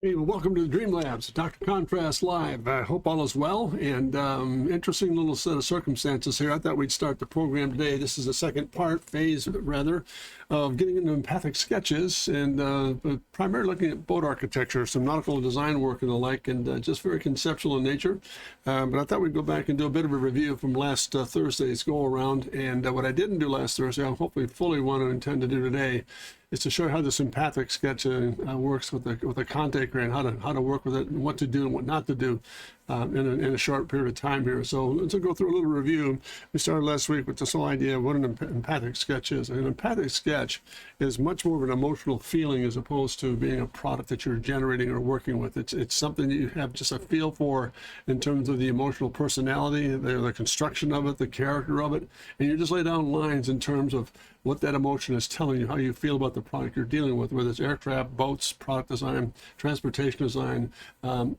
Hey, well, welcome to the Dream Labs, Dr. Contrast Live. I hope all is well, and interesting little set of circumstances here. I thought we'd start the program today. This is the second phase rather, of getting into empathic sketches, and primarily looking at boat architecture, some nautical design work and the like, and just very conceptual in nature. But I thought we'd go back and do a bit of a review from last Thursday's go-around, and what I didn't do last Thursday, I hopefully fully want to intend to do today, is to show you how this empathic sketch works with a contact and how to work with it and what to do and what not to do in a short period of time here. So let's go through a little review. We started last week with this whole idea of what an empathic sketch is. An empathic sketch is much more of an emotional feeling as opposed to being a product that you're generating or working with. It's something that you have just a feel for in terms of the emotional personality, the construction of it, the character of it, and you just lay down lines in terms of what that emotion is telling you, how you feel about the product you're dealing with, whether it's aircraft, boats, product design, transportation design, and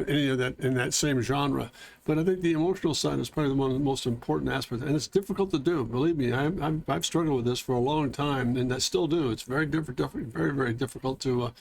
any of that in that same genre. But I think the emotional side is probably one of the most important aspects, and it's difficult to do. Believe me, I've struggled with this for a long time, and I still do. It's very very difficult to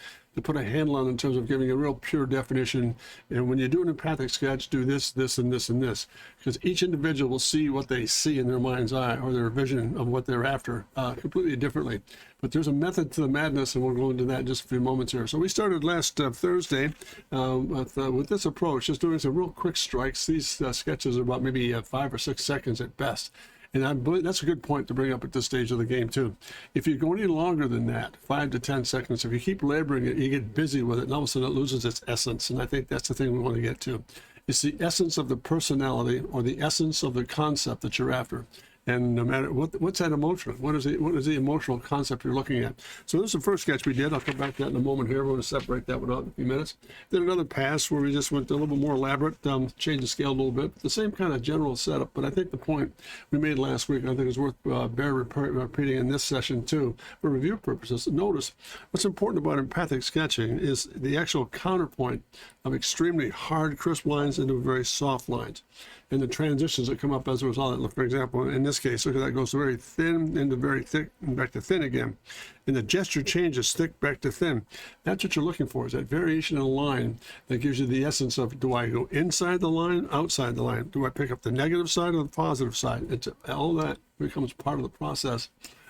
put a handle on in terms of giving a real pure definition. And when you do an empathic sketch, do this, this, and this, and this, because each individual will see what they see in their mind's eye or their vision of what they're after completely differently. But there's a method to the madness, and we'll go into that in just a few moments here. So we started last Thursday with this approach, just doing some real quick strikes. These sketches are about maybe 5 or 6 seconds at best. And I believe that's a good point to bring up at this stage of the game, too. If you go any longer than that, 5 to 10 seconds, if you keep laboring it, you get busy with it, and all of a sudden it loses its essence. And I think that's the thing we want to get to. It's the essence of the personality or the essence of the concept that you're after. And no matter what's that emotional? What is the emotional concept you're looking at? So this is the first sketch we did. I'll come back to that in a moment here. We're going to separate that one out in a few minutes. Then another pass where we just went a little bit more elaborate, changed the scale a little bit. The same kind of general setup, but I think the point we made last week, I think is worth repeating in this session too, for review purposes. Notice what's important about empathic sketching is the actual counterpoint of extremely hard, crisp lines into very soft lines, and the transitions that come up as a result. For example, in this case, look at that, it goes very thin into very thick and back to thin again. And the gesture changes thick back to thin. That's what you're looking for, is that variation in a line that gives you the essence of, do I go inside the line, outside the line? Do I pick up the negative side or the positive side? All that becomes part of the process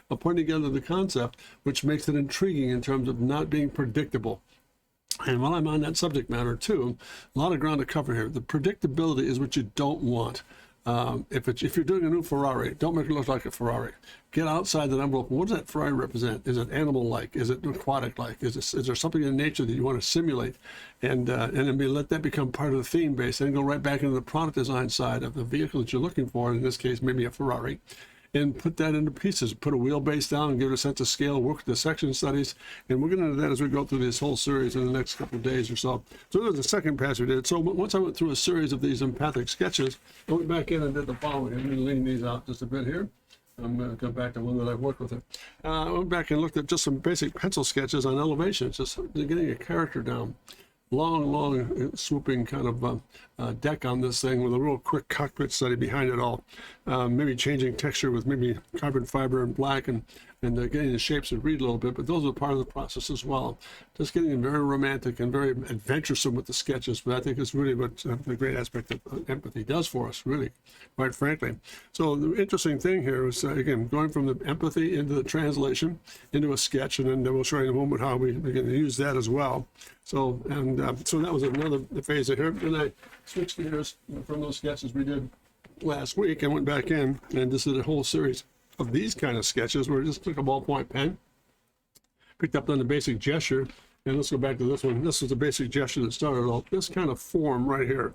of putting together the concept, which makes it intriguing in terms of not being predictable. And while I'm on that subject matter too, a lot of ground to cover here. The predictability is what you don't want. If you're doing a new Ferrari, don't make it look like a Ferrari. Get outside that envelope. What does that Ferrari represent? Is it animal-like? Is it aquatic-like? Is there something in nature that you want to simulate? And then let that become part of the theme base, and go right back into the product design side of the vehicle that you're looking for. In this case, maybe a Ferrari. And put that into pieces, put a wheelbase down and give it a sense of scale, work with the section studies, and we're going to do that as we go through this whole series in the next couple of days or so. So that was the second pass we did. So once I went through a series of these empathic sketches, I went back in and did the following. I'm going to lean these out just a bit here. I'm going to go back to one that I've worked with. I went back and looked at just some basic pencil sketches on elevations, just getting a character down. Long, swooping kind of deck on this thing with a real quick cockpit study behind it all. Maybe changing texture with maybe carbon fiber and black, and getting the shapes to read a little bit, but those are part of the process as well. Just getting very romantic and very adventuresome with the sketches, but I think it's really what the great aspect of empathy does for us, really, quite frankly. So the interesting thing here is, again, going from the empathy into the translation, into a sketch, and then we'll show you in a moment how we're going to use that as well. So, so that was another phase here. Then I switched gears from those sketches we did last week and went back in and just did a whole series of these kind of sketches where I just took a ballpoint pen, picked up on the basic gesture, and let's go back to this one. This is the basic gesture that started all this kind of form right here,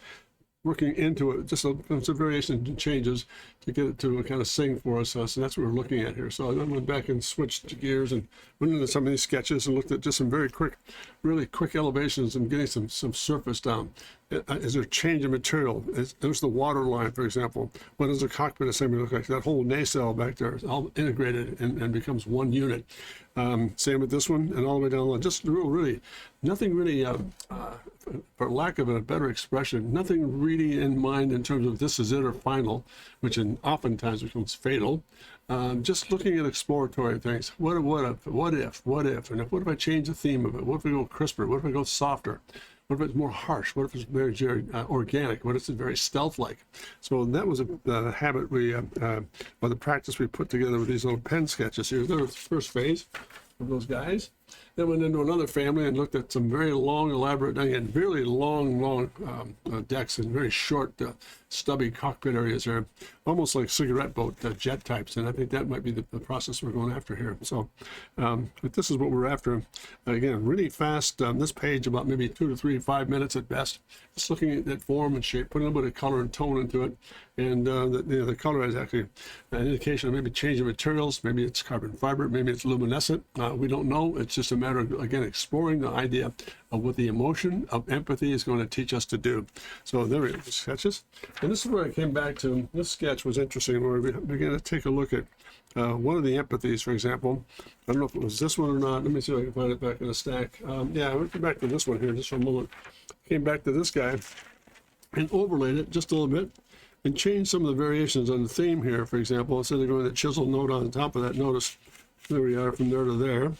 working into it, just some variation and changes to get it to kind of sing for us. So that's what we're looking at here. So I then went back and switched gears and went into some of these sketches and looked at just some very quick, really quick elevations and getting some surface down. Is there a change in material? There's the water line, for example. What does the cockpit assembly look like? That whole nacelle back there is all integrated and becomes one unit. Same with this one and all the way down the line. Just really, nothing really, for lack of a better expression, nothing really in mind in terms of this is it or final, which oftentimes becomes fatal. Just looking at exploratory things. What if, and what if I change the theme of it? What if we go crisper? What if I go softer? What if it's more harsh? What if it's very organic? What if it's very stealth-like? So that was a habit or the practice we put together with these little pen sketches here. That was the first phase of those guys. Then went into another family and looked at some very long, elaborate, again, very long decks and very short, stubby cockpit areas there, almost like cigarette boat jet types. And I think that might be the process we're going after here. So, but this is what we're after. Again, really fast. This page, about maybe 2 to 3, 5 minutes at best. Just looking at that form and shape, putting a little bit of color and tone into it. And the color is actually an indication of maybe changing materials. Maybe it's carbon fiber. Maybe it's luminescent. We don't know. It's just a matter of, again, exploring the idea of what the emotion of empathy is going to teach us to do. So there we go, sketches. And this is where I came back to. This sketch was interesting, where we began to take a look at one of the empathies, for example. I don't know if it was this one or not. Let me see if I can find it back in the stack. Yeah, I went back to this one here just for a moment. Came back to this guy and overlaid it just a little bit and changed some of the variations on the theme here, for example. Instead of going to the chisel note on top of that, notice there we are from there to there.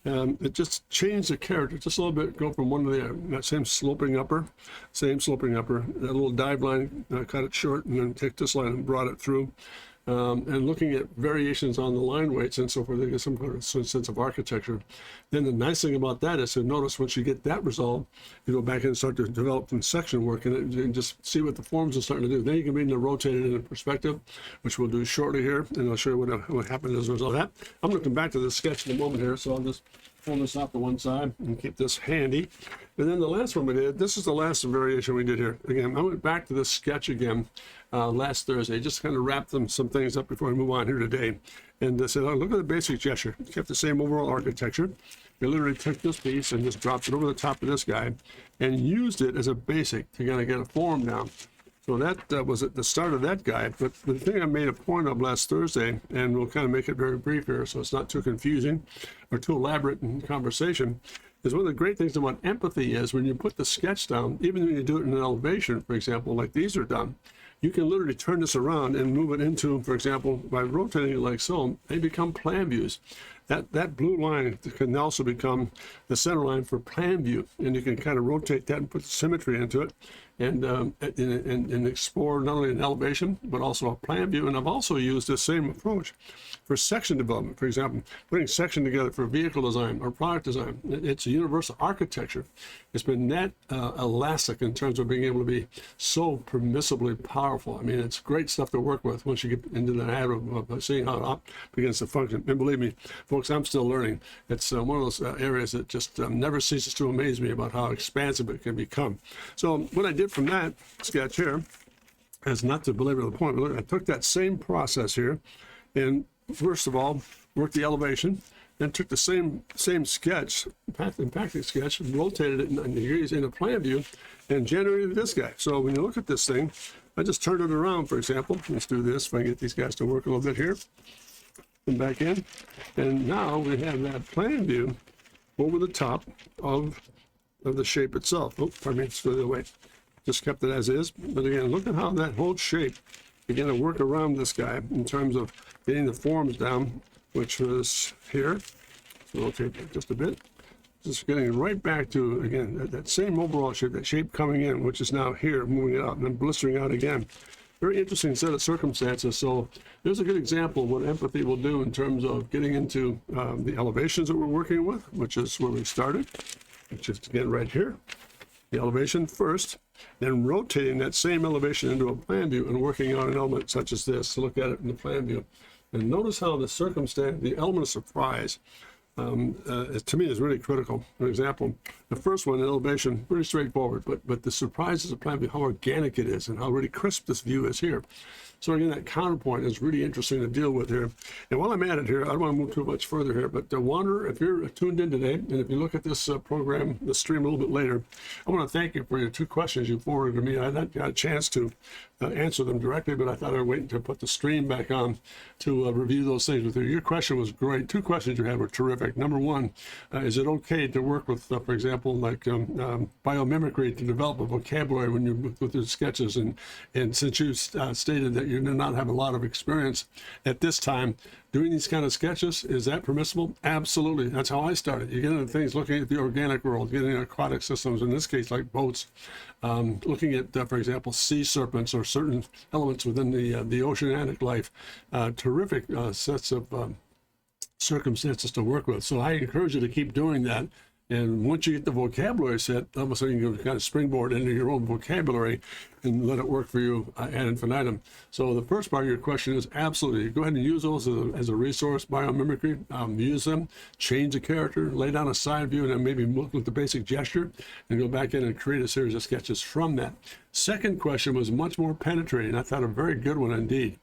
It just changed the character just a little bit, go from one to the other. That same sloping upper, that little dive line, cut it short, and then take this line and brought it through. And looking at variations on the line weights and so forth, they get some kind of sense of architecture. Then the nice thing about that is to notice once you get that resolved, you go back and start to develop some section work in it and just see what the forms are starting to do. Then you can begin to rotate it in perspective, which we'll do shortly here, and I'll show you what happened as a result of that. I'm going to come back to this sketch in a moment here, so I'll just pull this off to one side and keep this handy. And then the last one we did, this is the last variation we did here. Again, I went back to this sketch again last Thursday, just kind of wrap some things up before I move on here today. And I said, oh, look at the basic gesture. Kept the same overall architecture. We literally took this piece and just dropped it over the top of this guy and used it as a basic to kind of get a form down. So that was at the start of that guy. But the thing I made a point of last Thursday, and we'll kind of make it very brief here so it's not too confusing or too elaborate in conversation, is one of the great things about empathy is when you put the sketch down, even when you do it in an elevation, for example, like these are done, you can literally turn this around and move it into, for example, by rotating it like so, they become plan views. That blue line can also become the center line for plan view, and you can kind of rotate that and put the symmetry into it and explore not only an elevation, but also a plan view. And I've also used the same approach for section development. For example, putting section together for vehicle design or product design. It's a universal architecture. It's been that elastic in terms of being able to be so permissibly powerful. I mean, it's great stuff to work with once you get into the habit of seeing how it begins to function. And believe me, folks, I'm still learning. It's one of those areas that just never ceases to amaze me about how expansive it can become. So what I did from that sketch here is, not to belabor the point, but look, I took that same process here and first of all worked the elevation, then took the same sketch, Empathic sketch, and rotated it in 90 degrees in a plan view and generated this guy. So when you look at this thing, I just turned it around, for example. Let's do this if I can get these guys to work a little bit here. And back in, and now we have that plan view over the top of the shape itself. Oh, pardon me, it's the other way. Just kept it as is. But again, look at how that whole shape began to work around this guy in terms of getting the forms down, which was here. So we'll take it just a bit. Just getting right back to, again, that same overall shape, that shape coming in, which is now here, moving it out and then blistering out again. Very interesting set of circumstances. So there's a good example of what empathy will do in terms of getting into the elevations that we're working with, which is where we started, which is again right here. The elevation first, then rotating that same elevation into a plan view and working on an element such as this to look at it in the plan view. And notice how the circumstance, the element of surprise, to me is really critical. For example, the first one, elevation, pretty straightforward, but the surprise is apparently how organic it is and how really crisp this view is here. So again, that counterpoint is really interesting to deal with here. And while I'm at it here, I don't want to move too much further here, but Wanderer, if you're tuned in today, and if you look at this program, the stream a little bit later, I want to thank you for your 2 questions you forwarded to me. I hadn't got a chance to answer them directly, but I thought I'd wait to put the stream back on to review those things with you. Your question was great. 2 questions you had were terrific. Number one, is it okay to work with, for example, like biomimicry to develop a vocabulary when you with your sketches? And since you stated that you do not have a lot of experience at this time doing these kind of sketches, is that permissible? Absolutely. That's how I started. You get into things looking at the organic world, getting aquatic systems, in this case like boats, looking at, for example, sea serpents or certain elements within the oceanic life. Terrific sets of circumstances to work with. So I encourage you to keep doing that. And once you get the vocabulary set, all of a sudden you can kind of springboard into your own vocabulary and let it work for you ad infinitum. So the first part of your question is absolutely, go ahead and use those as a resource, biomimicry, use them, change the character, lay down a side view, and then maybe look at the basic gesture and go back in and create a series of sketches from that. Second question was much more penetrating. I thought a very good one indeed.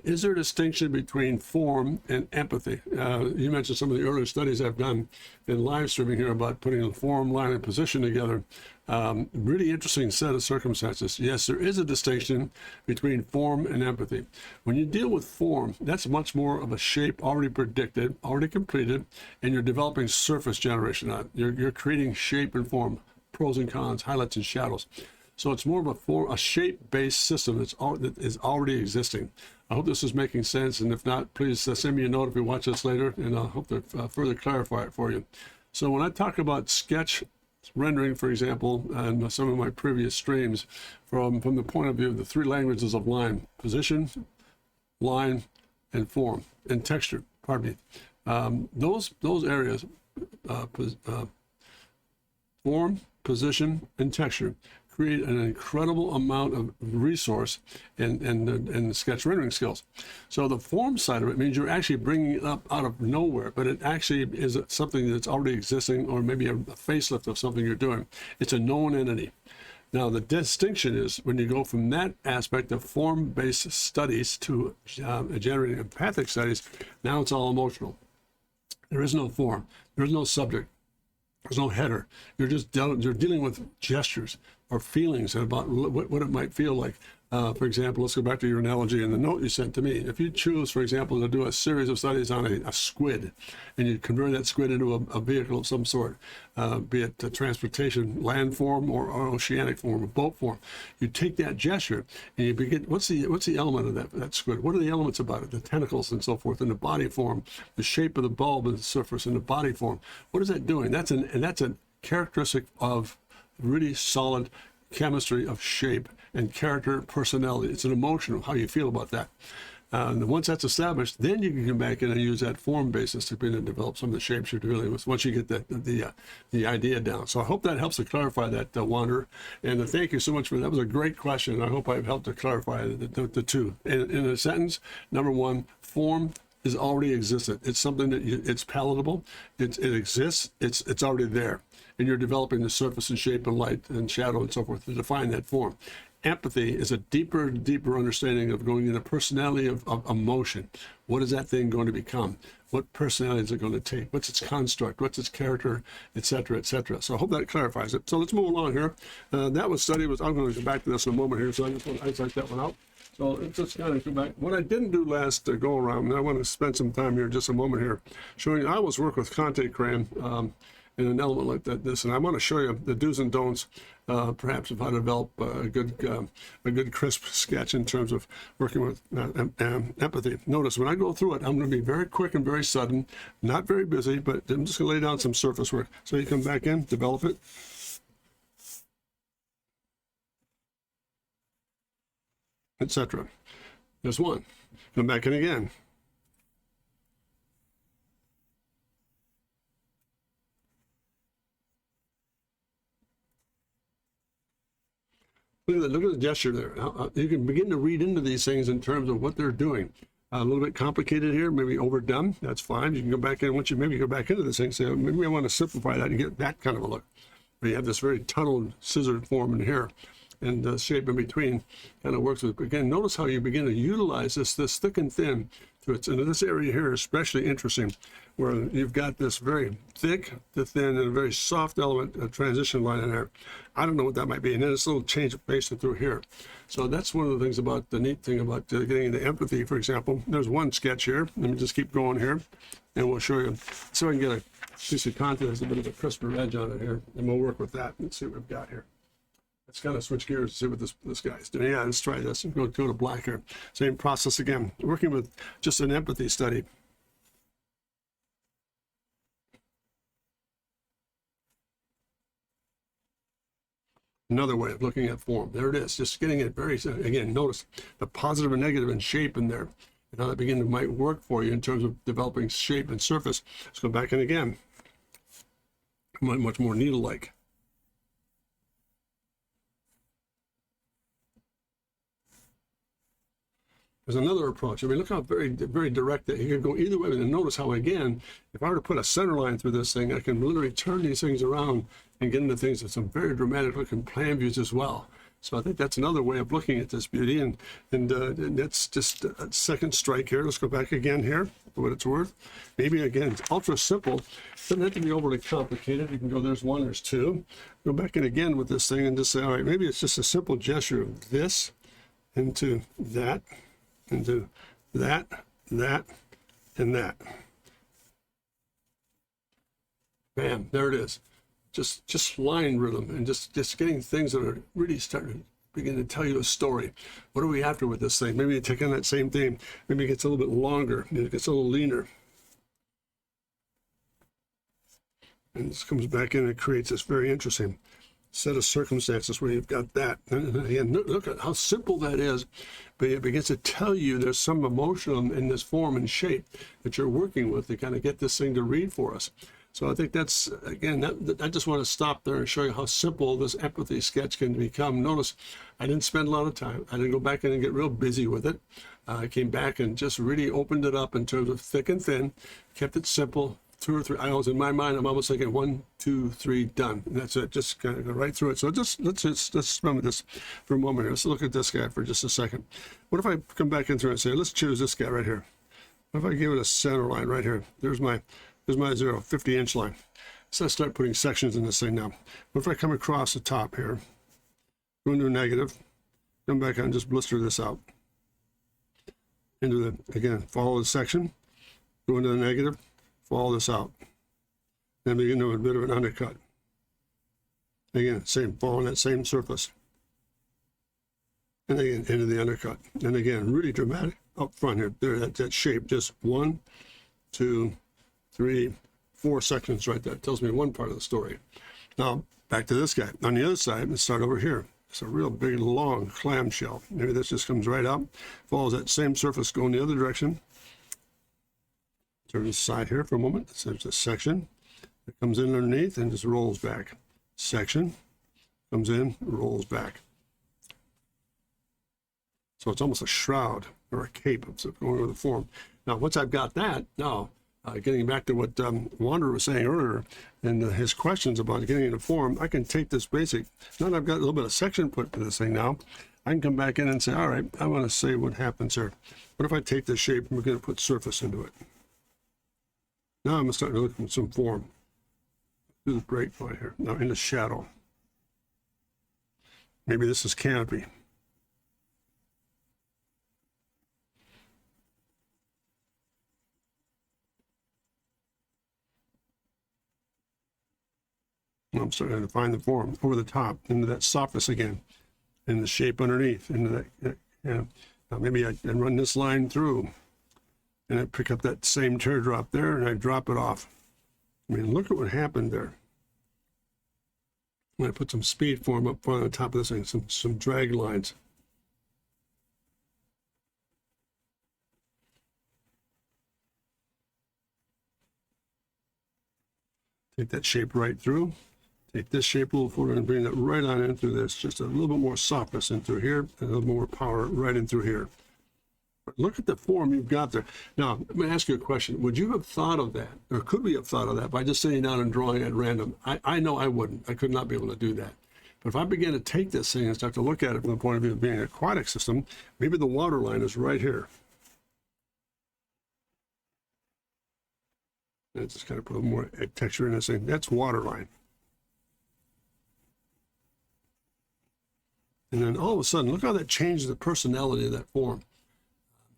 Is there a distinction between form and empathy? You mentioned some of the earlier studies I've done in live streaming here about putting a form, line, and position together. Really interesting set of circumstances. Yes, there is a distinction between form and empathy. When you deal with form, that's much more of a shape already predicted, already completed, and you're developing surface generation on it. You're creating shape and form, pros and cons, highlights and shadows. So it's more of a shape-based system that is already existing. I hope this is making sense, and if not, please send me a note if you watch this later, and I hope to further clarify it for you. So when I talk about sketch rendering, for example, and some of my previous streams, from the point of view of the 3 languages of line: position, line, and form, and texture, pardon me. Those areas, form, position, and texture, create an incredible amount of resource and sketch rendering skills. So the form side of it means you're actually bringing it up out of nowhere, but it actually is something that's already existing, or maybe a facelift of something you're doing. It's a known entity. Now, the distinction is when you go from that aspect of form-based studies to generating empathic studies, now it's all emotional. There is no form. There is no subject. There's no header. You're dealing with gestures or feelings about what it might feel like. For example, let's go back to your analogy in the note you sent to me. If you choose, for example, to do a series of studies on a squid, and you convert that squid into a vehicle of some sort, be it a transportation, land form or oceanic form, or boat form, you take that gesture and you begin, what's the element of that squid? What are the elements about it? The tentacles and so forth, and the body form, the shape of the bulb and the surface and the body form. What is that doing? That's a characteristic of really solid chemistry of shape and character, personality. It's an emotion of how you feel about that. And once that's established, then you can come back in and use that form basis to begin to develop some of the shapes you're dealing with once you get the idea down. So I hope that helps to clarify that, Wanderer. And thank you so much for that. That was a great question. I hope I've helped to clarify the two. In a sentence, number one, form is already existent. It's something that it's palatable. It exists. It's already there. And you're developing the surface and shape and light and shadow and so forth to define that form. Empathy is a deeper understanding of going into personality of emotion. What is that thing going to become? What personality is it going to take? What's its construct? What's its character, et cetera, et cetera. So I hope that clarifies it. So let's move along here. That was study. I'm going to go back to this in a moment here, so I just want to isolate that one out. So let's just kind of go back. What I didn't do last go around, and I want to spend some time here, just a moment here, showing you I always work with Conte Crayon in an element like that. And I want to show you the do's and don'ts, perhaps of how to develop a good crisp sketch in terms of working with empathy. Notice when I go through it, I'm going to be very quick and very sudden, not very busy, but I'm just going to lay down some surface work. So you come back in, develop it. Etc. There's one. Come back in again. Look at the gesture there. You can begin to read into these things in terms of what they're doing. A little bit complicated here, maybe overdone. That's fine. You can go back in, once you maybe go back into this thing, say, maybe I want to simplify that and get that kind of a look. But you have this very tunneled, scissored form in here, and the shape in between kind of works with. Again, notice how you begin to utilize this thick and thin to its, and this area here is especially interesting, where you've got this very thick to thin and a very soft element, a transition line in there. I don't know what that might be. And then it's a little change of pace through here. So that's one of the things about the neat thing about getting into empathy, for example. There's one sketch here. Let me just keep going here, and we'll show you. So I can get a piece of content that has a bit of a crisper edge on it here, and we'll work with that and see what we've got here. Let's kind of switch gears to see what this guy's doing. Yeah, let's try this and go to black here. Same process again. Working with just an empathy study. Another way of looking at form. There it is. Just getting it very, again, notice the positive and negative in shape in there, and how that begin to might work for you in terms of developing shape and surface. Let's go back in again. Much more needle-like. There's another approach. I mean, look how very direct that you can go either way. And notice how, again, if I were to put a center line through this thing, I can literally turn these things around and get into things with some very dramatic looking plan views as well. So I think that's another way of looking at this beauty. And that's just a second strike here. Let's go back again here for what it's worth. Maybe, again, it's ultra simple. Doesn't have to be overly complicated. You can go, there's one, there's two. Go back in again with this thing and just say, all right, maybe it's just a simple gesture of this into that, into that, that, and that. Bam, there it is. Just line rhythm and just getting things that are really starting to begin to tell you a story. What are we after with this thing? Maybe you take on that same theme. Maybe it gets a little bit longer. It gets a little leaner. And this comes back in and creates this very interesting set of circumstances where you've got that. And again, look at how simple that is, but it begins to tell you there's some emotion in this form and shape that you're working with to kind of get this thing to read for us. So I think that's, again, I just want to stop there and show you how simple this empathy sketch can become. Notice I didn't spend a lot of time. I didn't go back in and get real busy with it. I came back and just really opened it up in terms of thick and thin, kept it simple. 2 or 3. I was in my mind, I'm almost thinking 1, 2, 3, done. And that's it. Just kind of go right through it. So let's remember this for a moment here. Let's look at this guy for just a second. What if I come back in through and say, let's choose this guy right here. What if I give it a center line right here? There's my 50-inch line. So let's start putting sections in this thing now. What if I come across the top here, go into a negative, come back and just blister this out. Into the, again, follow the section, go into the negative, follow this out. Then begin to do a bit of an undercut. Again, same, following that same surface. And again, into the undercut. And again, really dramatic up front here. There, that shape, just 1, 2, 3, 4 sections right there. It tells me one part of the story. Now, back to this guy. On the other side, let's start over here. It's a real big, long clamshell. Maybe this just comes right up, follows that same surface, going the other direction. Turn this side here for a moment. So there's a section that comes in underneath and just rolls back. Section comes in, rolls back. So it's almost a shroud or a cape of going over the form. Now, once I've got that, now getting back to what Wanderer was saying earlier and his questions about getting into form, I can take this basic. Now that I've got a little bit of section put to this thing now, I can come back in and say, all right, I want to say what happens here. What if I take this shape and we're going to put surface into it? Now I'm starting to look at some form. Do the break point here. Now in the shadow. Maybe this is canopy. I'm starting to find the form over the top, into that softness again, and the shape underneath, into that. Now maybe I run this line through, and I pick up that same teardrop there, and I drop it off. I mean, look at what happened there. I'm going to put some speed form up front on the top of this thing, some drag lines. Take that shape right through. Take this shape a little further and bring it right on in through this. Just a little bit more softness in through here, and a little more power right in through here. Look at the form you've got there. Now, I'm going to ask you a question. Would you have thought of that, or could we have thought of that by just sitting down and drawing at random? I know I wouldn't. I could not be able to do that. But if I began to take this thing and start to look at it from the point of view of being an aquatic system, maybe the water line is right here. And just kind of put a little more texture in this thing. That's water line. And then all of a sudden, look how that changes the personality of that form.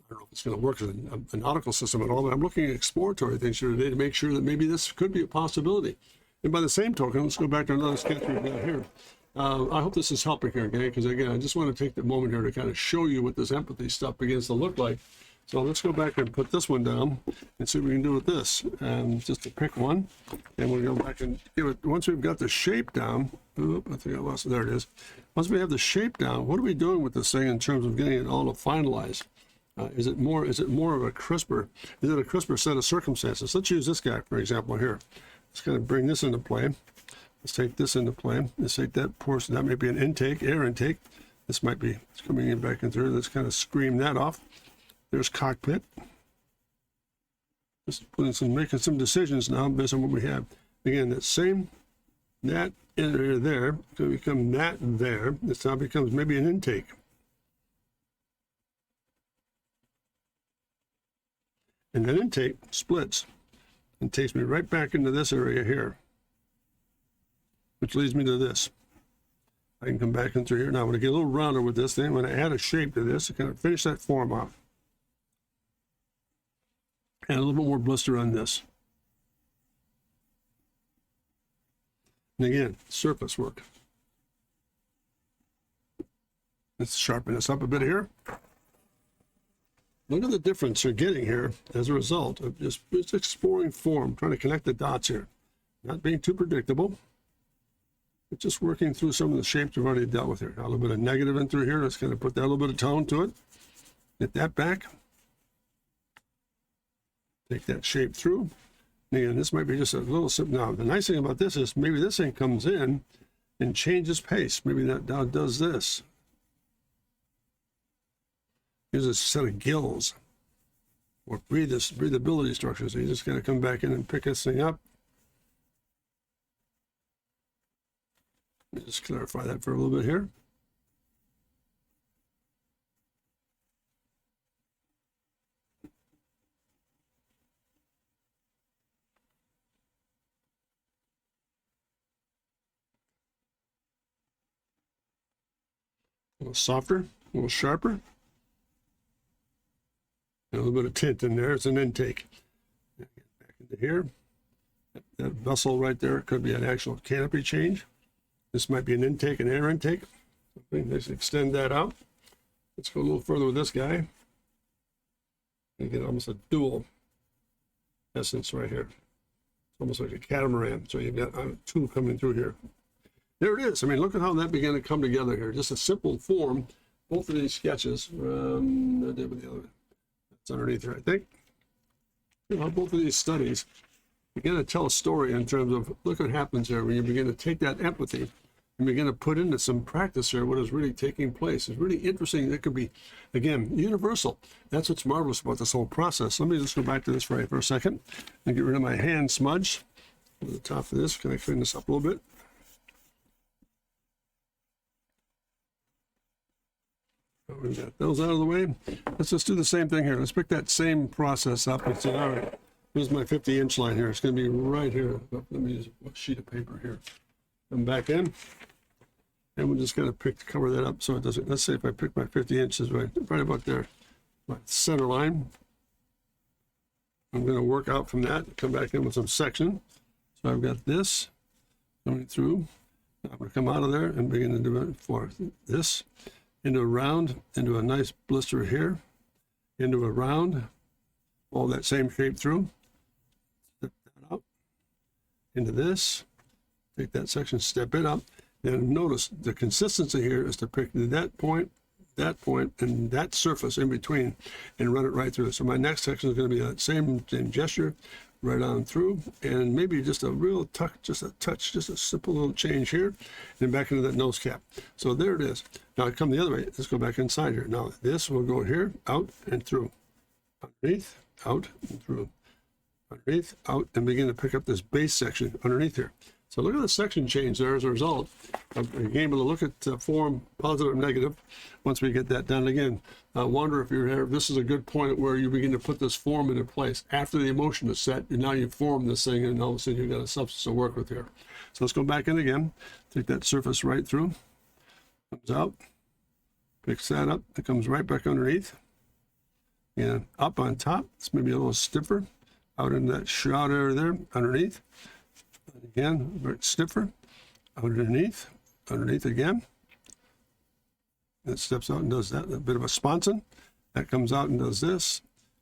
I don't know if it's going to work as a nautical system at all, but I'm looking at exploratory things here today to make sure that maybe this could be a possibility. And by the same token, let's go back to another sketch we've got here. I hope this is helping here, okay? Because again, I just want to take the moment here to kind of show you what this empathy stuff begins to look like. So let's go back and put this one down and see what we can do with this. Just to pick one, and we'll go back and give it, once we've got the shape down, oop, I think I lost it, there it is. Once we have the shape down, what are we doing with this thing in terms of getting it all to finalize? Is it more of a crisper, is it a crisper set of circumstances? Let's use this guy, for example, here. Let's kind of bring this into play. Let's take this into play. Let's take that portion, that may be an intake, air intake. This might be, it's coming in back in through. Let's kind of scream that off. There's cockpit. Just making some decisions now based on what we have. Again, that same, that area there, going to become that there. This now becomes maybe an intake. And that intake splits and takes me right back into this area here, which leads me to this. I can come back in through here. Now I'm going to get a little rounder with this thing. I'm going to add a shape to this to kind of finish that form off. And a little bit more blister on this. And again, surface work. Let's sharpen this up a bit here. Look at the difference you're getting here as a result of just exploring form, trying to connect the dots here. Not being too predictable, but just working through some of the shapes we've already dealt with here. Now a little bit of negative in through here. Let's kind of put that little bit of tone to it. Get that back. Take that shape through. And again, this might be just a little simple. Now, the nice thing about this is maybe this thing comes in and changes pace. Maybe that now does this. Here's a set of gills or breathability structures. So you just got to come back in and pick this thing up. Let me just clarify that for a little bit here. A little softer, a little sharper. And a little bit of tint in there. It's an intake. Get back into here. That vessel right there could be an actual canopy change. This might be an intake, an air intake. Let's extend that out. Let's go a little further with this guy. And get almost a dual essence right here. It's almost like a catamaran. So you've got two coming through here. There it is. I mean, look at how that began to come together here. Just a simple form. Both of these sketches. I did with the other. It's underneath here, I think. You know, both of these studies begin to tell a story in terms of, look what happens here when you begin to take that empathy and begin to put into some practice here what is really taking place. It's really interesting. It could be, again, universal. That's what's marvelous about this whole process. Let me just go back to this for a second and get rid of my hand smudge. Over the top of this, can I clean this up a little bit? We've got those out of the way. Let's just do the same thing here. Let's pick that same process up and say, all right, here's my 50-inch line here. It's going to be right here. Let me use a sheet of paper here. Come back in, and we're just going to cover that up so it doesn't. Let's say if I pick my 50 inches right about there, my center line. I'm going to work out from that. Come back in with some section. So I've got this coming through. Now I'm going to come out of there and begin to do it for this. Into a round, into a nice blister here, into a round, all that same shape through, step that up, into this, take that section, step it up, and notice the consistency here is to pick that point, and that surface in between, and run it right through. So my next section is going to be that same gesture, right on through, and maybe just a real touch, just a simple little change here, and back into that nose cap. So there it is. Now I come the other way. Let's go back inside here. Now this will go here, out and through, underneath, out and through, underneath, out, and begin to pick up this base section underneath here. So look at the section change there as a result of being able to look at form, positive and negative, once we get that done. Again, I wonder if you're here, this is a good point where you begin to put this form into place. After the emotion is set, and now you form this thing, and all of a sudden you've got a substance to work with here. So let's go back in again, take that surface right through, comes out, picks that up, it comes right back underneath, and up on top, it's maybe a little stiffer, out in that shroud area there, underneath. Again, a bit stiffer, underneath again. That steps out and does that, a bit of a sponson. That comes out and does this.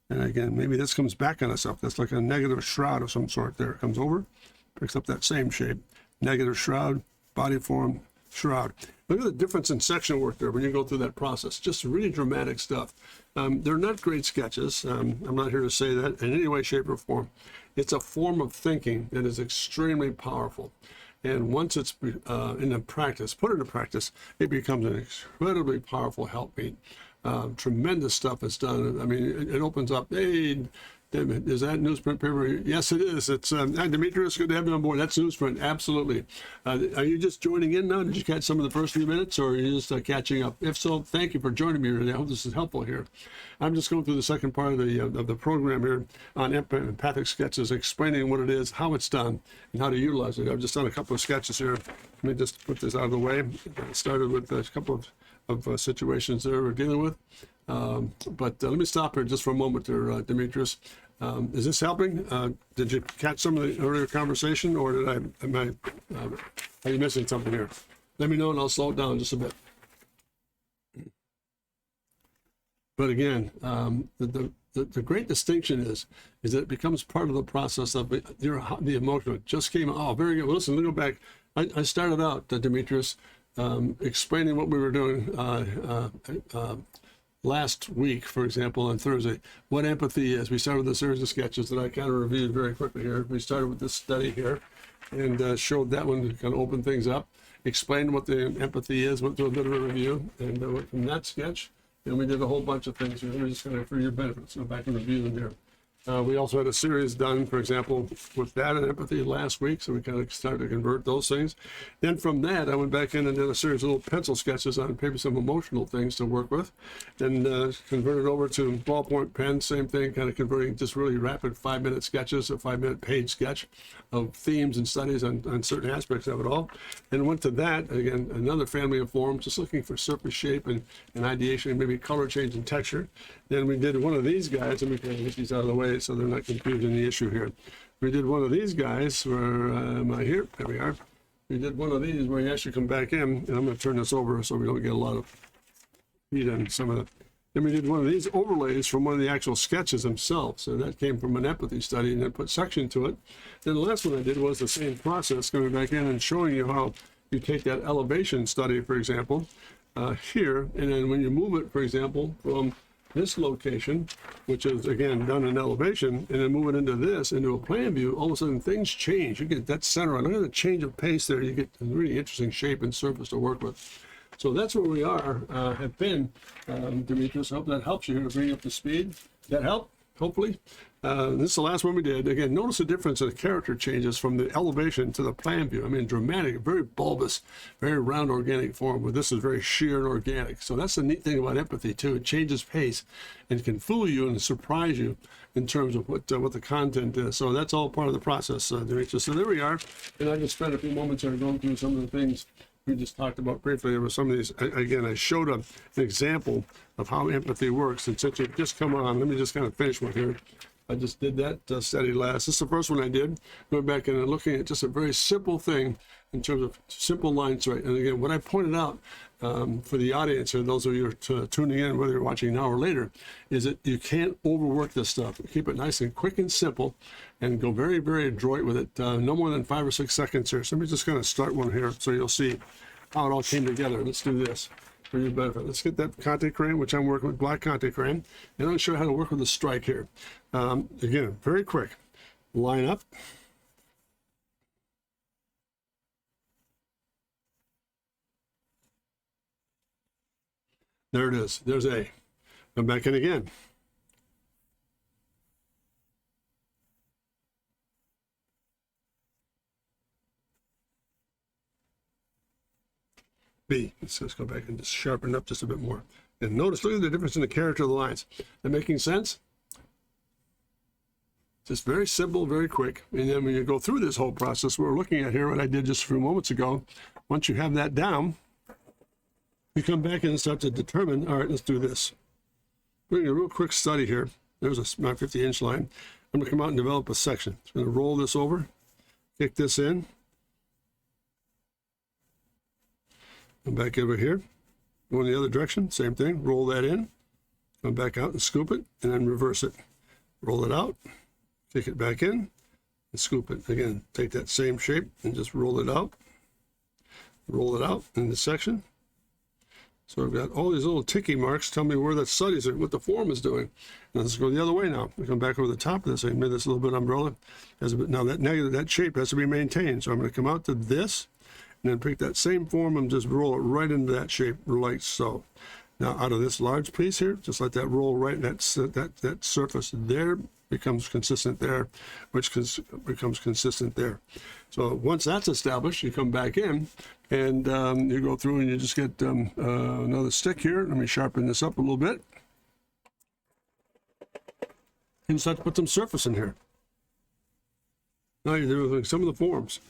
And again, maybe this comes back on itself. That's like a negative shroud of some sort there. It comes over, picks up that same shape. Negative shroud, body form, shroud. Look at the difference in section work there when you go through that process. Just really dramatic stuff. They're not great sketches. I'm not here to say that in any way, shape, or form. It's a form of thinking that is extremely powerful. And once it's into practice, put into practice, it becomes an incredibly powerful helpmeet. Tremendous stuff is done. I mean, it opens up, hey, is that newsprint paper? Yes, it is. It's Demetrius, good to have you on board. That's newsprint, absolutely. Are you just joining in now? Did you catch some of the first few minutes, or are you just catching up? If so, thank you for joining me today. I hope this is helpful here. I'm just going through the second part of the program here on empathic sketches, explaining what it is, how it's done, and how to utilize it. I've just done a couple of sketches here. Let me just put this out of the way. I started with a couple of situations there we're dealing with. But let me stop here just for a moment there, Demetrius. Is this helping? Did you catch some of the earlier conversation, or are you missing something here? Let me know and I'll slow it down just a bit. But again, the great distinction is that it becomes part of the process of the emotion. It just came, oh, very good. Well, listen, let me go back. I started out, Demetrius, explaining what we were doing last week, for example, on Thursday, what empathy is. We started with a series of sketches that I kind of reviewed very quickly here. We started with this study here and showed that one to kind of open things up, explained what the empathy is, went through a bit of a review, and went from that sketch, and we did a whole bunch of things here. We're just going to, for your benefit, so go back and review them here. We also had a series done, for example, with that and empathy last week, so we kind of started to convert those things. Then from that, I went back in and did a series of little pencil sketches on maybe some emotional things to work with, and converted over to ballpoint pen, same thing, kind of converting just really rapid 5-minute sketches, a 5-minute page sketch of themes and studies on certain aspects of it all. And went to that, again, another family of forms, just looking for surface shape and ideation, and maybe color change and texture. Then we did one of these guys, and we can get these out of the way so they're not confusing the issue here. We did one of these guys where, am I here? There we are. We did one of these where you actually come back in, and I'm going to turn this over so we don't get a lot of heat on some of the. Then we did one of these overlays from one of the actual sketches themselves. So that came from an empathy study, and then put section to it. Then the last one I did was the same process, coming back in and showing you how you take that elevation study, for example, here, and then when you move it, for example, from this location, which is again done in elevation, and then move it into this, into a plan view, all of a sudden things change. You get that center on. Look at the change of pace there. You get a really interesting shape and surface to work with. So that's where we are, have been, Demetrius. I hope that helps you here to bring you up to speed. That help? Hopefully. This is the last one we did. Again, notice the difference in the character changes from the elevation to the plan view. I mean, dramatic, very bulbous, very round organic form, where this is very sheer and organic. So that's the neat thing about empathy, too. It changes pace and can fool you and surprise you in terms of what the content is. So that's all part of the process, Demetrius. So there we are. And I just spent a few moments here going through some of the things we just talked about briefly. There were some of these. Again, I showed an example of how empathy works. And since you've just come on, let me just kind of finish one here. I just did that study last. This is the first one I did. Going back and looking at just a very simple thing in terms of simple lines, right? And again, what I pointed out for the audience here, those of you who are tuning in, whether you're watching now or later, is that you can't overwork this stuff. Keep it nice and quick and simple, and go very, very adroit with it. No more than 5 or 6 seconds here. So let me just kind of start one here so you'll see how it all came together. Let's do this for your benefit. Let's get that Conte crane, which I'm working with, black Conte crane, and I'm going to show you how to work with the strike here. Again, very quick. line up. There it is. There's A. Come back in again. B. Let's just go back and just sharpen up just a bit more. And notice, look at the difference in the character of the lines. They're making sense? Just very simple, very quick. And then when you go through this whole process we're looking at here, what I did just a few moments ago, once you have that down, you come back in and start to determine, all right, let's do this. We're doing a real quick study here. There's my 50-inch line. I'm going to come out and develop a section. I'm going to roll this over, kick this in, come back over here, go in the other direction, same thing, roll that in, come back out and scoop it, and then reverse it. Roll it out, kick it back in, and scoop it. Again, take that same shape and just roll it out in the section. So I've got all these little ticky marks tell me where that studies are, what the form is doing. Now let's go the other way now. We come back over the top of this. I made this little bit umbrella. Now that negative, that shape has to be maintained. So I'm going to come out to this and then pick that same form and just roll it right into that shape like so. Now out of this large piece here, just let that roll right in that surface there becomes consistent there, which becomes consistent there. So once that's established, you come back in and you go through and you just get another stick here. Let me sharpen this up a little bit. And start to put some surface in here. Now you're doing some of the forms.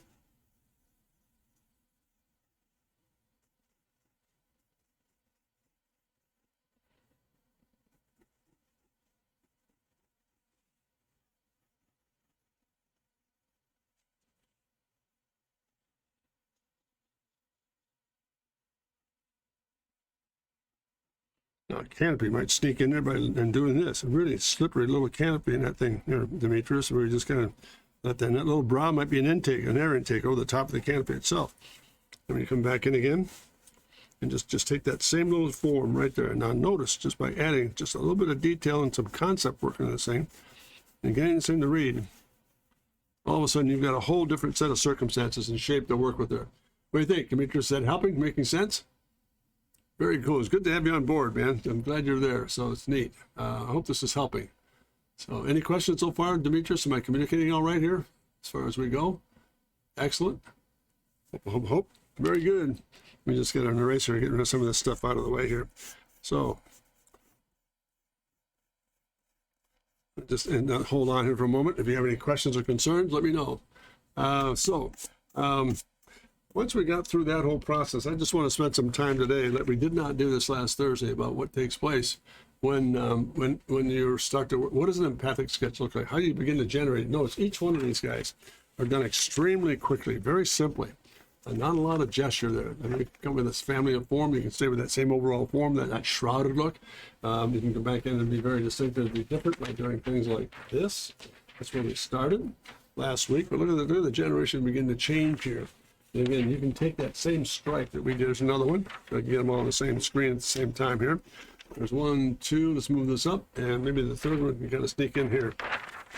Now, canopy might sneak in there by and doing this. A really slippery little canopy in that thing, you know, Demetrius, where you just kind of let that little brow might be an intake, an air intake over the top of the canopy itself. And when you come back in again, and just take that same little form right there. Now notice, just by adding just a little bit of detail and some concept work in this thing, and getting this thing to read, all of a sudden you've got a whole different set of circumstances and shape to work with there. What do you think, Demetrius? Is that helping, making sense? Very cool. It's good to have you on board, man. I'm glad you're there. So it's neat. I hope this is helping. So any questions so far, Demetrius? Am I communicating all right here as far as we go? Excellent. Hope. Very good. Let me just get an eraser and get rid of some of this stuff out of the way here. So just hold on here for a moment. If you have any questions or concerns, let me know. Once we got through that whole process, I just want to spend some time today that we did not do this last Thursday about what takes place when you start to work. What does an empathic sketch look like? How do you begin to generate? Notice each one of these guys are done extremely quickly, very simply. Not a lot of gesture there. And we come with this family of form. You can stay with that same overall form, that shrouded look. You can come back in and be very distinctive and be different by doing things like this. That's where we started last week. But look at the generation begin to change here. And again, you can take that same stripe that we did. There's another one. So I can get them all on the same screen at the same time here. There's 1, 2. Let's move this up. And maybe the third one can kind of sneak in here.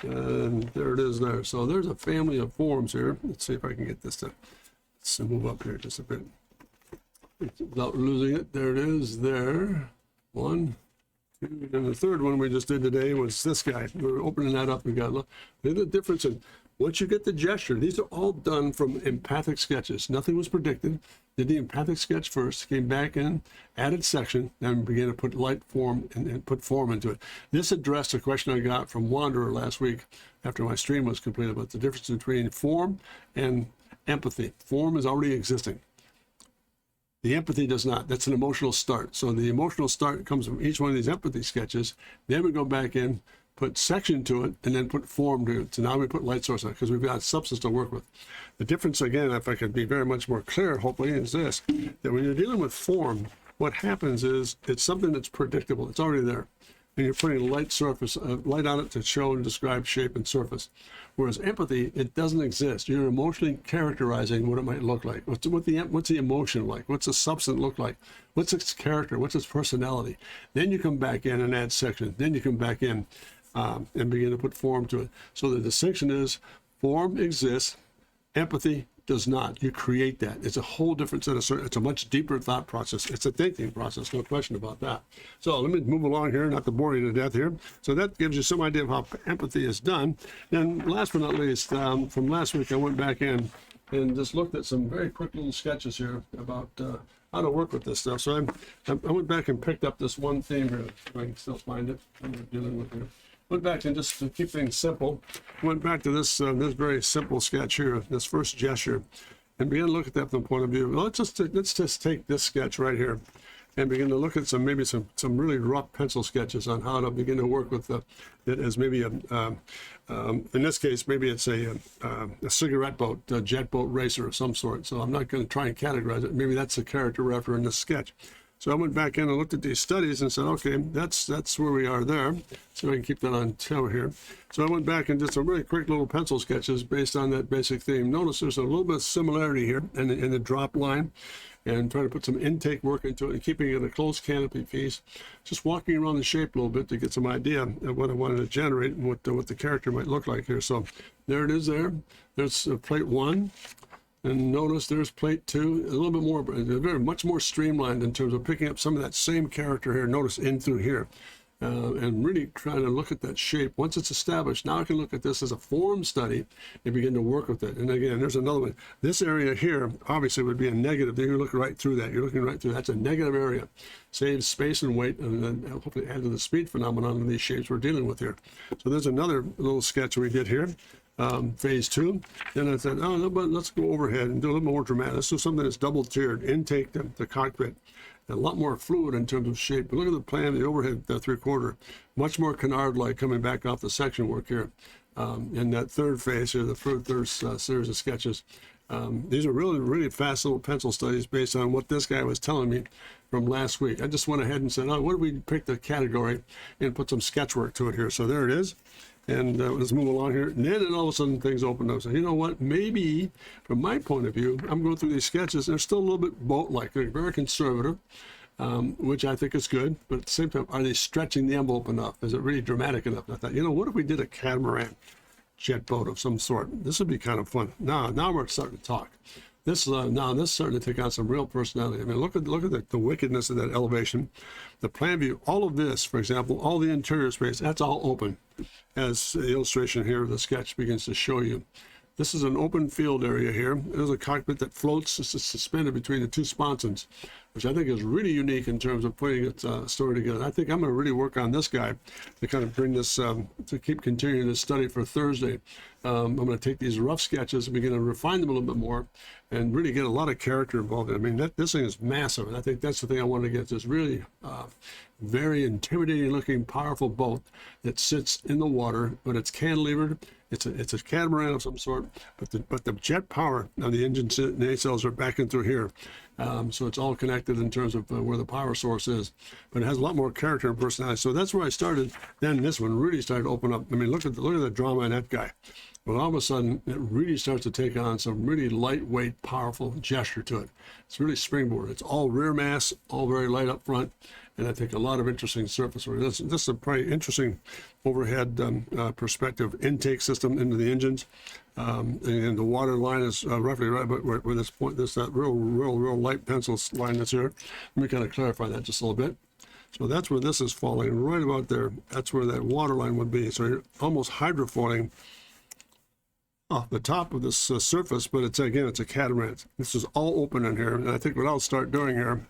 And there it is there. So there's a family of forms here. Let's see if I can get this to move up here just a bit without losing it. There it is there. 1, 2. And the third one we just did today was this guy. We're opening that up. We got look at the difference in once you get the gesture. These are all done from empathic sketches. Nothing was predicted. Did the empathic sketch first, came back in, added section, then began to put light form and put form into it. This addressed a question I got from Wanderer last week after my stream was completed about the difference between form and empathy. Form is already existing. The empathy does not. That's an emotional start. So the emotional start comes from each one of these empathy sketches. Then we go back in, put section to it, and then put form to it. So now we put light source on it because we've got substance to work with. The difference, again, if I could be very much more clear, hopefully, is this, that when you're dealing with form, what happens is it's something that's predictable. It's already there. And you're putting light surface, light on it to show and describe shape and surface. Whereas empathy, it doesn't exist. You're emotionally characterizing what it might look like. What's the emotion like? What's the substance look like? What's its character? What's its personality? Then you come back in and add section. Then you come back in. and begin to put form to it. So the distinction is form exists, empathy does not. You create that. It's a whole different set of, it's a much deeper thought process. It's a thinking process, no question about that. So let me move along here, not to bore you to death here. So that gives you some idea of how empathy is done. And last but not least, from last week, I went back in and just looked at some very quick little sketches here about how to work with this stuff. So I went back and picked up this one theme here, if I can still find it. I'm dealing with here. Went back and just to keep things simple, went back to this this very simple sketch here, this first gesture, and began to look at that from the point of view. Well, let's just take this sketch right here and begin to look at maybe some really rough pencil sketches on how to begin to work with it as maybe in this case, maybe it's a cigarette boat, a jet boat racer of some sort. So I'm not going to try and categorize it. Maybe that's the character reference in this sketch. So I went back in and looked at these studies and said, okay, that's where we are there. So I can keep that on tail here. So I went back and did some really quick little pencil sketches based on that basic theme. Notice there's a little bit of similarity here in the drop line, and trying to put some intake work into it and keeping it a close canopy piece. Just walking around the shape a little bit to get some idea of what I wanted to generate and what the character might look like here. So there it is there. There's plate 1. And notice there's plate 2, a little bit more, very much more streamlined in terms of picking up some of that same character here. Notice in through here, and really trying to look at that shape. Once it's established, now I can look at this as a form study and begin to work with it. And again, there's another one. This area here obviously would be a negative. You're looking right through that. You're looking right through. That's a negative area. Saves space and weight, and then hopefully add to the speed phenomenon of these shapes we're dealing with here. So there's another little sketch we did here. Phase 2. Then I said, oh, no, but let's go overhead and do a little more dramatic. Let's do something that's double tiered. Intake the cockpit. A lot more fluid in terms of shape. But look at the plan, the overhead 3/4. Much more canard-like coming back off the section work here. In that third phase here, the third series of sketches. These are really, really fast little pencil studies based on what this guy was telling me from last week. I just went ahead and said, oh, what if we pick the category and put some sketch work to it here? So there it is. And let's move along here. And then all of a sudden things open up. So you know what? Maybe from my point of view, I'm going through these sketches. They're still a little bit boat-like. They're very conservative, which I think is good. But at the same time, are they stretching the envelope enough? Is it really dramatic enough? I thought, you know, what if we did a catamaran jet boat of some sort? This would be kind of fun. Now we're starting to talk. This is starting to take on some real personality. I mean, look at the wickedness of that elevation, the plan view. All of this, for example, all the interior space, that's all open, as the illustration here of the sketch begins to show you. This is an open field area here. There's a cockpit that floats, it's suspended between the two sponsons, which I think is really unique in terms of putting its story together. I think I'm going to really work on this guy to kind of bring this, to keep continuing this study for Thursday. I'm going to take these rough sketches and begin to refine them a little bit more and really get a lot of character involved. I mean, this thing is massive, and I think that's the thing I want to get, this really very intimidating looking, powerful boat that sits in the water, but it's cantilevered. It's a catamaran of some sort, but the jet power of the engines and nacelles are backing through here. So it's all connected in terms of where the power source is, but it has a lot more character and personality. So that's where I started. Then this one really started to open up. I mean, look at the drama in that guy. But all of a sudden, it really starts to take on some really lightweight, powerful gesture to it. It's really springboard. It's all rear mass, all very light up front, and I think a lot of interesting surface work. This is a pretty interesting overhead perspective intake system into the engines. And the water line is roughly right, but where this point, that real light pencil line that's here. Let me kind of clarify that just a little bit. So that's where this is falling, right about there. That's where that water line would be. So you're almost hydrofoiling off the top of this surface, but it's a catamaran. This is all open in here, and I think what I'll start doing here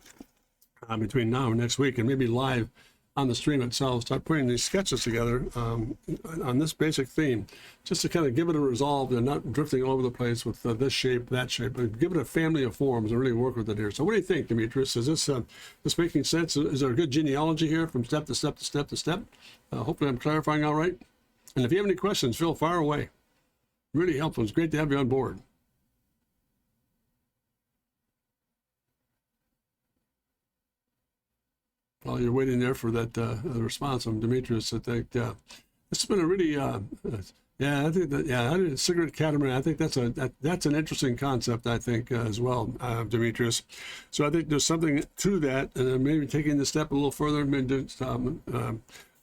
between now and next week, and maybe live on the stream itself, start putting these sketches together on this basic theme, just to kind of give it a resolve and not drifting all over the place with this shape, that shape, but give it a family of forms and really work with it here. So what do you think, Demetrius? Is this making sense? Is there a good genealogy here from step to step to step to step? Hopefully I'm clarifying all right. And if you have any questions, feel far away. Really helpful. It's great to have you on board. While you're waiting there for that response from Demetrius, I think this has been a really, I think that, cigarette catamaran. I think that's an interesting concept. I think as well, Demetrius. So I think there's something to that, and maybe taking the step a little further, maybe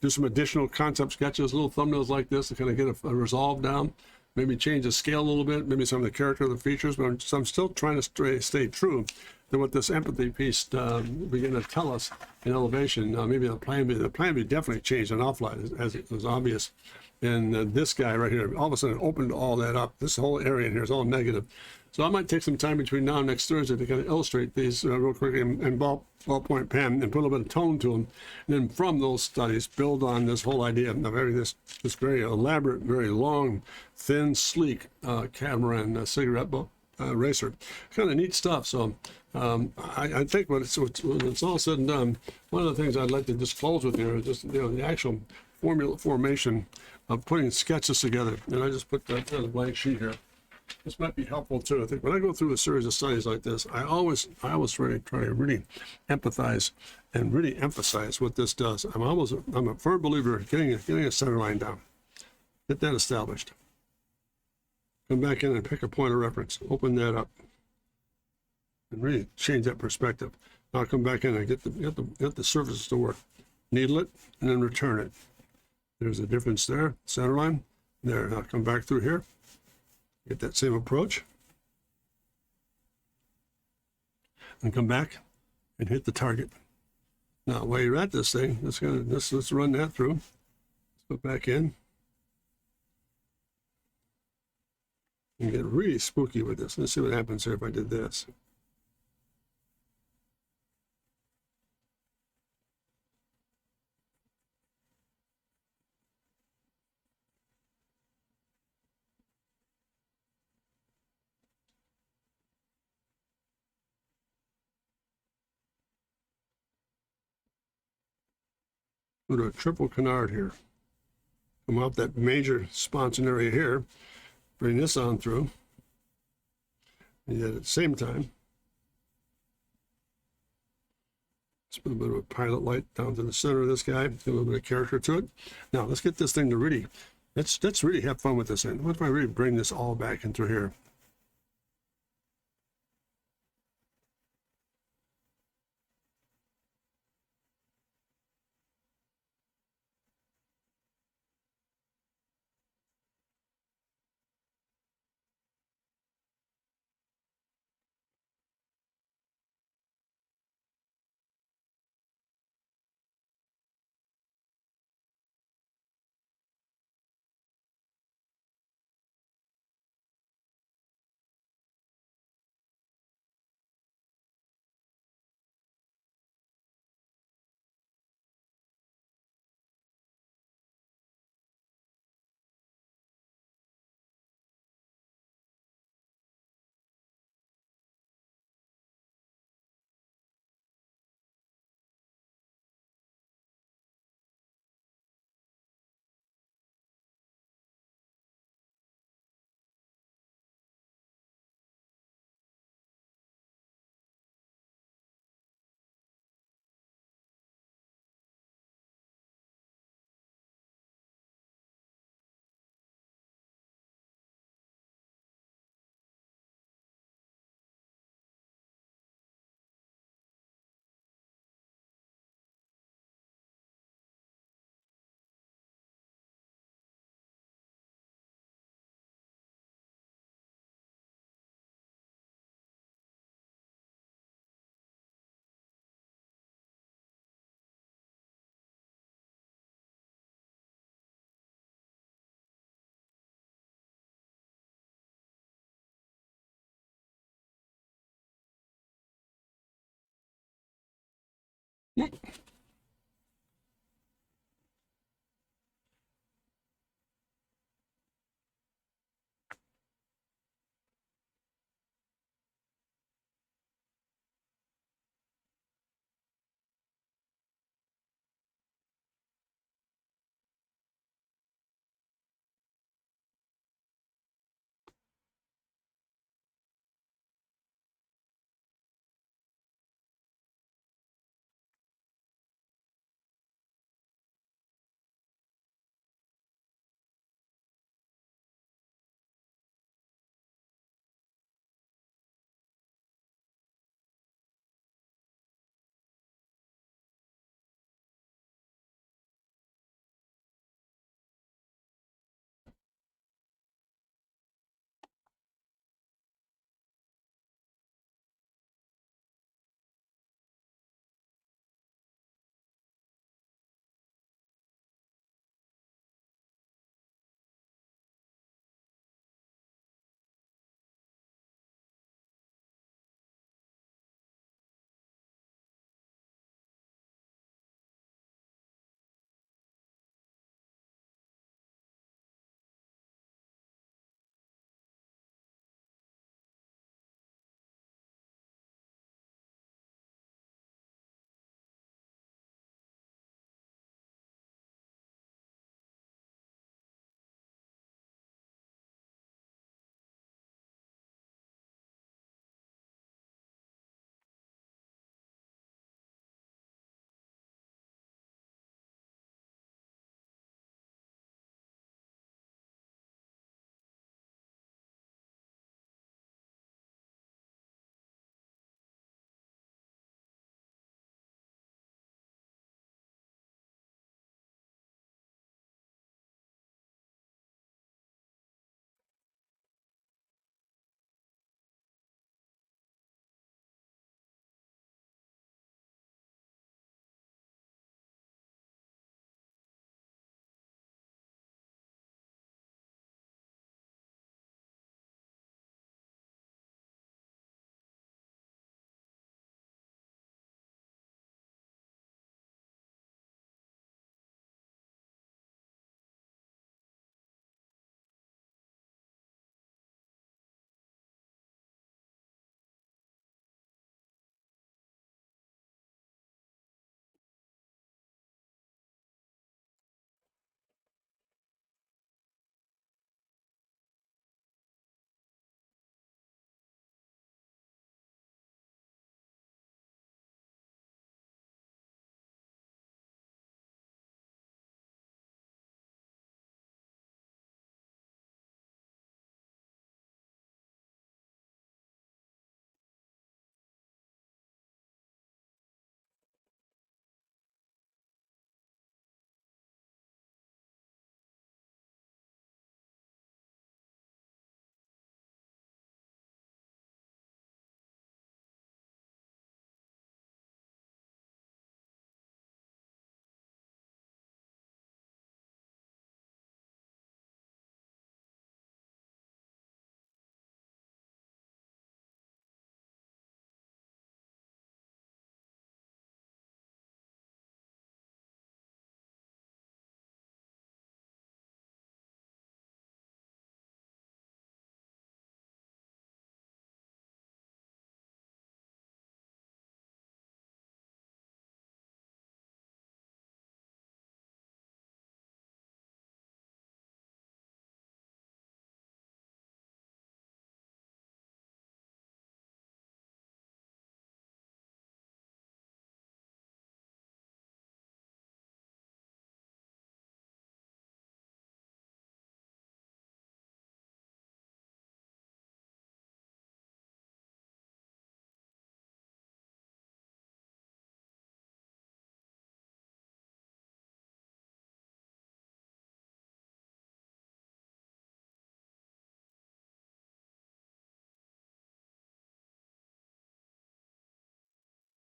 do some additional concept sketches, little thumbnails like this to kind of get a resolve down. Maybe change the scale a little bit, maybe some of the character of the features, but I'm still trying to stay true to what this empathy piece began to tell us in elevation. Maybe the plan B definitely changed an awful lot, as it was obvious. And this guy right here, all of a sudden opened all that up. This whole area in here is all negative. So I might take some time between now and next Thursday to kind of illustrate these real quick in ballpoint pen and put a little bit of tone to them. And then from those studies, build on this whole idea of this very elaborate, very long, thin, sleek catamaran cigarette racer. Kind of neat stuff. So I think when it's all said and done, one of the things I'd like to just close with here is just the actual formation of putting sketches together. And I just put that on a blank sheet here. This might be helpful too. I think when I go through a series of studies like this, I always try to really empathize and really emphasize what this does. I'm a firm believer in getting a center line down. Get that established. Come back in and pick a point of reference. Open that up. And really change that perspective. Now come back in and get the surfaces to work. Needle it and then return it. There's a difference there. Center line. There. Now come back through here. Get that same approach. And come back and hit the target. Now while you're at this thing, let's run that through. Let's go back in. And get really spooky with this. Let's see what happens here if I did this. Go to a triple canard here. Come off that major sponson area here. Bring this on through. And yet at the same time, let's put a bit of a pilot light down to the center of this guy. Get a little bit of character to it. Now let's get this thing to really, let's really have fun with this thing. What if I really bring this all back into here?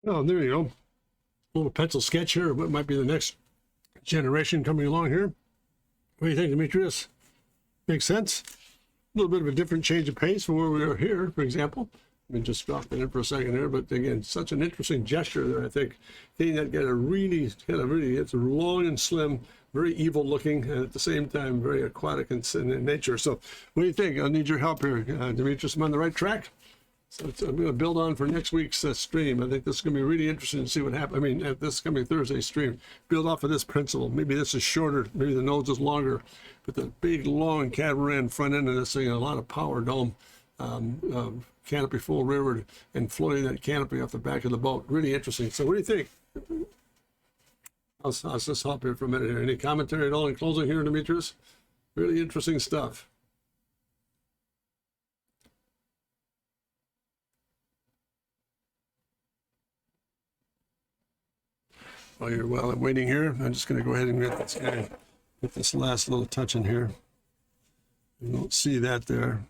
Oh, there you go. A little pencil sketch here of what might be the next generation coming along here. What do you think, Demetrius? Makes sense? A little bit of a different change of pace from where we are here, for example. Let me just drop that in for a second here, but again, such an interesting gesture there, I think. Getting that guy to really, it's long and slim, very evil looking, and at the same time, very aquatic in nature. So what do you think? I need your help here. Demetrius, am I on the right track? So I'm going to build on for next week's stream. I think this is going to be really interesting to see what happens. I mean, at this coming Thursday stream, build off of this principle. Maybe this is shorter, maybe the nose is longer, but the big, long catamaran front end of this thing, a lot of power dome, canopy full rearward, and floating that canopy off the back of the boat. Really interesting. So what do you think? I'll just hop here for a minute here. Any commentary at all in closing here, Demetrius? Really interesting stuff. While I'm waiting here, I'm just going to go ahead and get this last little touch in here. You don't see that there.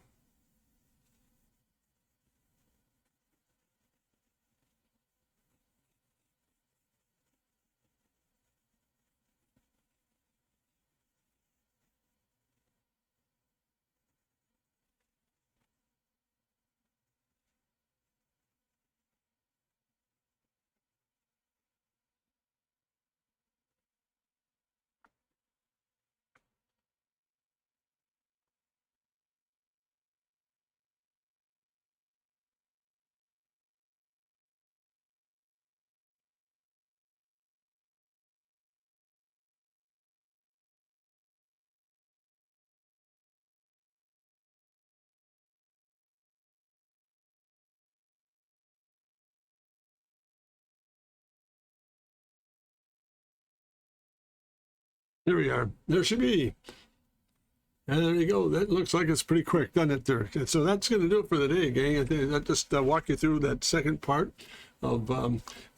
There we are. There should be. And there you go. That looks like it's pretty quick, doesn't it, there? So that's going to do it for the day, gang. I think that just walk you through that second part of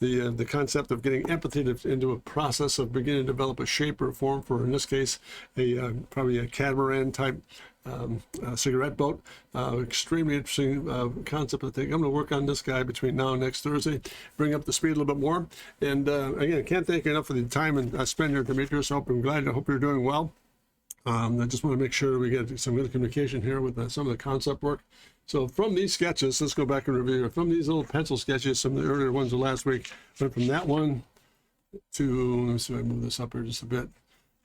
the concept of getting empathy into a process of beginning to develop a shape or form for, in this case, probably a catamaran type cigarette boat. Extremely interesting concept, I think. I'm going to work on this guy between now and next Thursday, bring up the speed a little bit more. And again, can't thank you enough for the time and spend here, Demetrius. I hope you're doing well. I just want to make sure we get some good communication here with some of the concept work. So from these sketches, let's go back and review. From these little pencil sketches, some of the earlier ones of last week, went from that one to, let me see if I move this up here just a bit,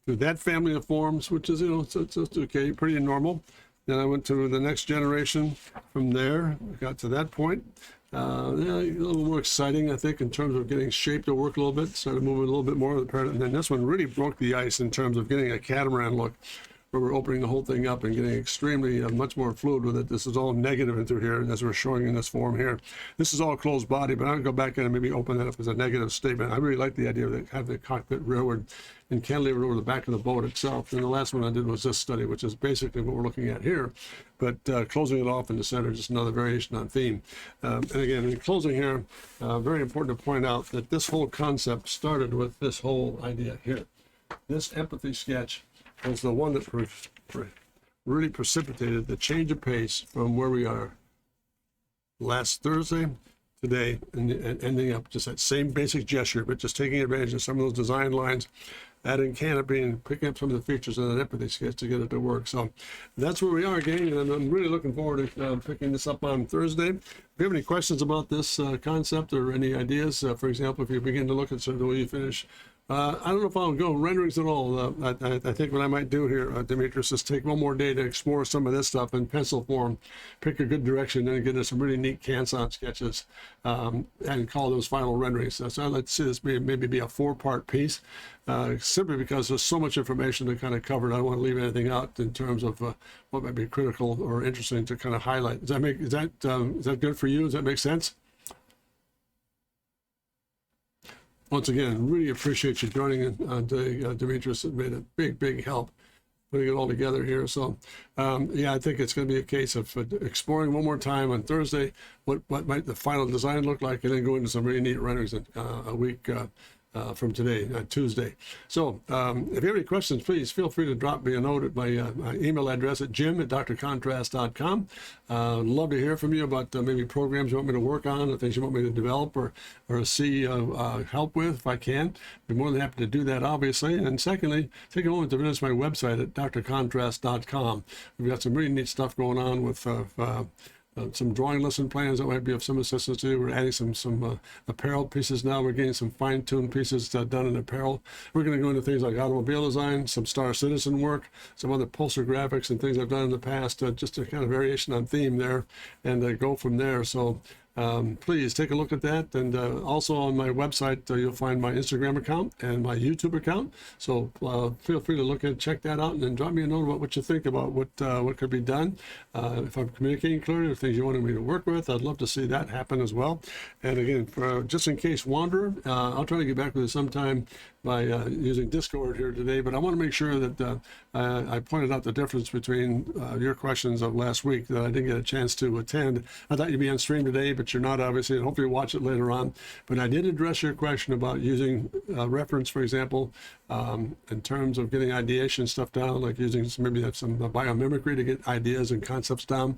to that family of forms, which is, it's okay, pretty normal. Then I went to the next generation. From there, we got to that point. A little more exciting, I think, in terms of getting shape to work a little bit. Started moving a little bit more of the paradigm. And then this one really broke the ice in terms of getting a catamaran look, where we're opening the whole thing up and getting extremely much more fluid with it. This is all negative into here, as we're showing in this form here. This is all closed body, but I'm going to go back in and maybe open that up as a negative statement. I really like the idea of having the cockpit rearward and cantilever over the back of the boat itself. And the last one I did was this study, which is basically what we're looking at here, but closing it off in the center, just another variation on theme. And again, in closing here, very important to point out that this whole concept started with this whole idea here. This empathy sketch was the one that really precipitated the change of pace from where we are last Thursday, today, and ending up just that same basic gesture, but just taking advantage of some of those design lines, adding canopy and picking up some of the features of that empathy sketch to get it to work. So that's where we are, gang, and I'm really looking forward to picking this up on Thursday. If you have any questions about this concept or any ideas, for example, if you begin to look at sort of the way you finish, I don't know if I'll go renderings at all. I think what I might do here, Demetrius, is take one more day to explore some of this stuff in pencil form, pick a good direction, and get us some really neat Canson sketches, and call those final renderings. So I'd like to see this maybe be a 4-part piece, simply because there's so much information to kind of cover. I don't want to leave anything out in terms of what might be critical or interesting to kind of highlight. Is that good for you? Does that make sense? Once again, really appreciate you joining in today, Demetrius. It made a big help putting it all together here. So, yeah, I think it's going to be a case of exploring one more time on Thursday what might the final design look like, and then go into some really neat renderings a week from today, Tuesday. So if you have any questions, please feel free to drop me a note at my email address at jim@drcontrast.com. Love to hear from you about maybe programs you want me to work on, or things you want me to develop or see help with if I can. Be more than happy to do that, obviously. And secondly, take a moment to visit my website at drcontrast.com. We've got some really neat stuff going on with some drawing lesson plans that might be of some assistance to you. We're adding some apparel pieces now. We're getting some fine-tuned pieces done in apparel. We're going to go into things like automobile design, some Star Citizen work, some other Pulsar graphics and things I've done in the past, just a kind of variation on theme there, and go from there. So please take a look at that. And also on my website, you'll find my Instagram account and my YouTube account. So feel free to look and check that out, and then drop me a note about what you think about what could be done. If I'm communicating clearly, or things you wanted me to work with, I'd love to see that happen as well. And again, just in case wanderer, I'll try to get back with you sometime by using Discord here today, but I want to make sure that I pointed out the difference between your questions of last week that I didn't get a chance to attend. I thought you'd be on stream today, but you're not, obviously, and hopefully you'll watch it later on. But I did address your question about using reference, for example, in terms of getting ideation stuff down, like using maybe some biomimicry to get ideas and concepts down.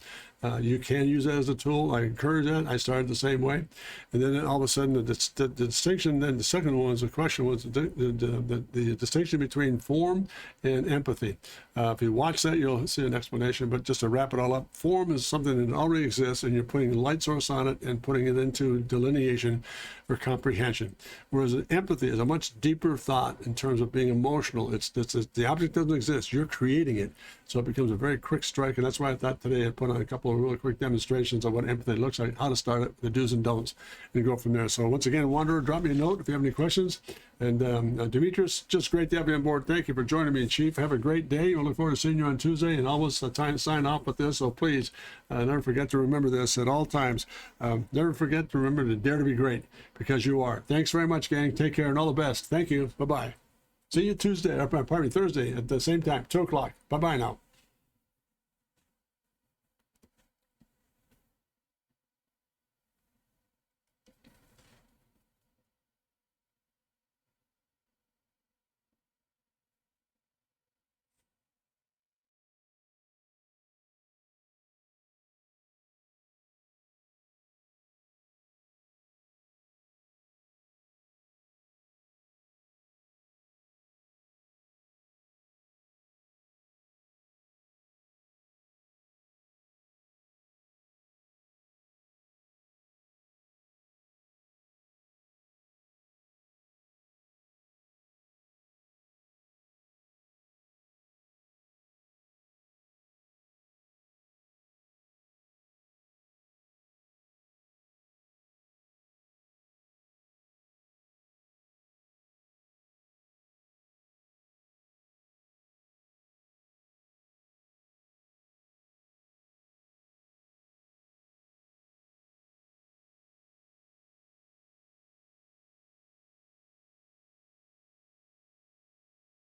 You can use that as a tool. I encourage that. I started the same way. And then all of a sudden, the distinction, then the second one was the question was the distinction between form and empathy. If you watch that, you'll see an explanation, but just to wrap it all up, form is something that already exists, and you're putting a light source on it and putting it into delineation or comprehension. Whereas empathy is a much deeper thought in terms of being emotional. It's the object doesn't exist, you're creating it. So it becomes a very quick strike, and that's why I thought today I'd put on a couple of really quick demonstrations of what empathy looks like, how to start it, the do's and don'ts, and go from there. So once again, Wanderer, drop me a note if you have any questions. And Demetrius, just great to have you on board. Thank you for joining me, Chief. Have a great day. We'll look forward to seeing you on Tuesday, and almost time to sign off with this. So please never forget to remember this at all times. Never forget to remember to dare to be great, because you are. Thanks very much, gang. Take care and all the best. Thank you. Bye-bye. See you Thursday at the same time, 2 o'clock. Bye-bye now.